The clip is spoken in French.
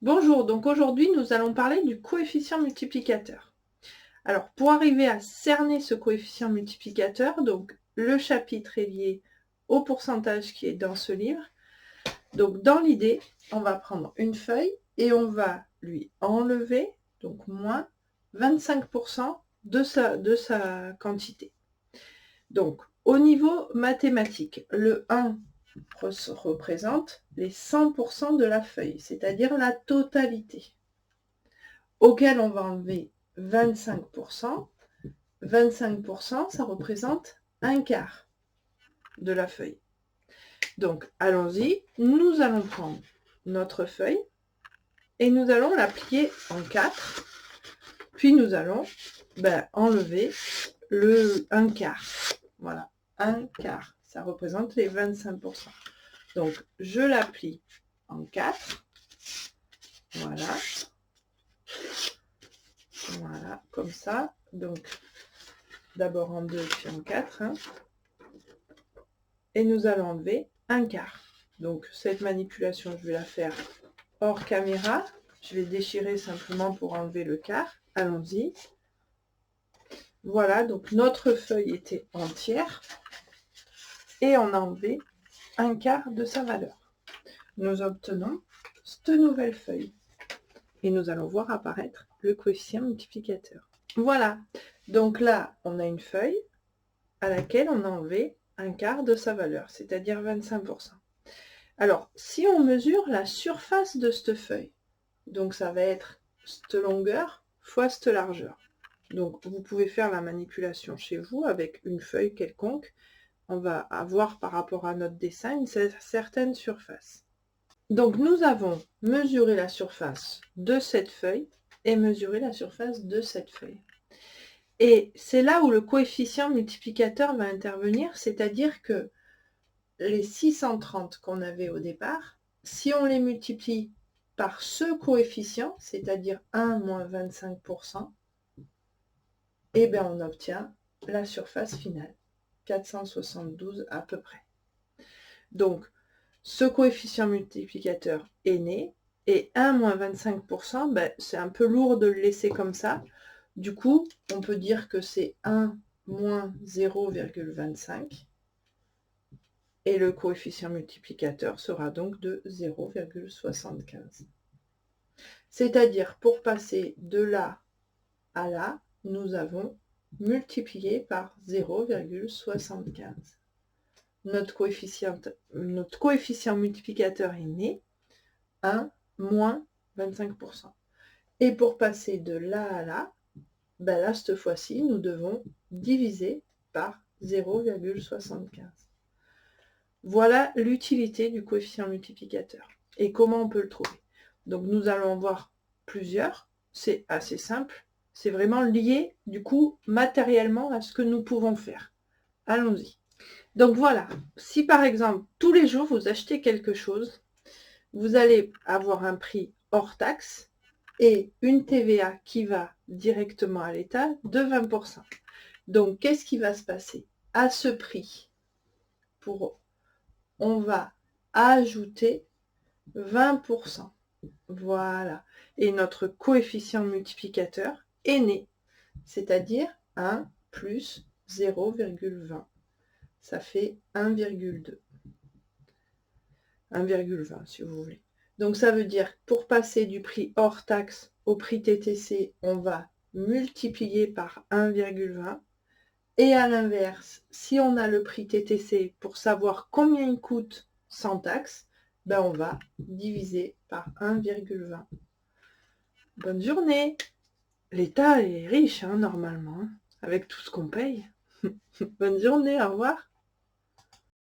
Bonjour, donc aujourd'hui nous allons parler du coefficient multiplicateur. Alors pour arriver à cerner ce coefficient multiplicateur, donc le chapitre est lié au pourcentage qui est dans ce livre. Donc dans l'idée, on va prendre une feuille et on va lui enlever, donc moins 25% de sa quantité. Donc au niveau mathématique, le 1 représente les 100% de la feuille, c'est-à-dire la totalité, auquel on va enlever 25%. 25%, ça représente un quart de la feuille. Donc, allons-y, nous allons prendre notre feuille et nous allons la plier en 4, puis nous allons enlever le 1 quart. Voilà, 1 quart, ça représente les 25%. Donc, je la plie en 4. Voilà. Voilà, comme ça. Donc, d'abord en 2, puis en 4. Et nous allons enlever un quart. Donc, cette manipulation, je vais la faire hors caméra. Je vais déchirer simplement pour enlever le quart. Allons-y. Voilà, donc notre feuille était entière. Et on a enlevé un quart de sa valeur. Nous obtenons cette nouvelle feuille. Et nous allons voir apparaître le coefficient multiplicateur. Voilà, donc là, on a une feuille à laquelle on a enlevé un quart de sa valeur, c'est-à-dire 25%. Alors, si on mesure la surface de cette feuille, donc ça va être cette longueur fois cette largeur. Donc, vous pouvez faire la manipulation chez vous avec une feuille quelconque. On va avoir par rapport à notre dessin une certaine surface. Donc, nous avons mesuré la surface de cette feuille et mesuré la surface de cette feuille. Et c'est là où le coefficient multiplicateur va intervenir, c'est-à-dire que les 630 qu'on avait au départ, si on les multiplie par ce coefficient, c'est-à-dire 1 moins 25%, eh bien on obtient la surface finale, 472 à peu près. Donc, ce coefficient multiplicateur est né, et 1 moins 25%, c'est un peu lourd de le laisser comme ça. Du coup, on peut dire que c'est 1 moins 0,25. Et le coefficient multiplicateur sera donc de 0,75. C'est-à-dire, pour passer de là à là, nous avons multiplié par 0,75. Notre coefficient multiplicateur est né, 1 moins 25%. Et pour passer de là à là, là, cette fois-ci, nous devons diviser par 0,75. Voilà l'utilité du coefficient multiplicateur. Et comment on peut le trouver? Donc nous allons en voir plusieurs. C'est assez simple. C'est vraiment lié, du coup, matériellement à ce que nous pouvons faire. Allons-y. Donc voilà, si par exemple, tous les jours, vous achetez quelque chose, vous allez avoir un prix hors taxe et une TVA qui va directement à l'État de 20%. Donc, qu'est-ce qui va se passer? À ce prix, on va ajouter 20%. Voilà. Et notre coefficient multiplicateur est né, c'est-à-dire 1 plus 0,20. Ça fait 1,2. 1,20 si vous voulez. Donc ça veut dire pour passer du prix hors taxe au prix TTC, on va multiplier par 1,20. Et à l'inverse, si on a le prix TTC, pour savoir combien il coûte sans taxe, on va diviser par 1,20. Bonne journée. L'État est riche, normalement, avec tout ce qu'on paye. Bonne journée, au revoir.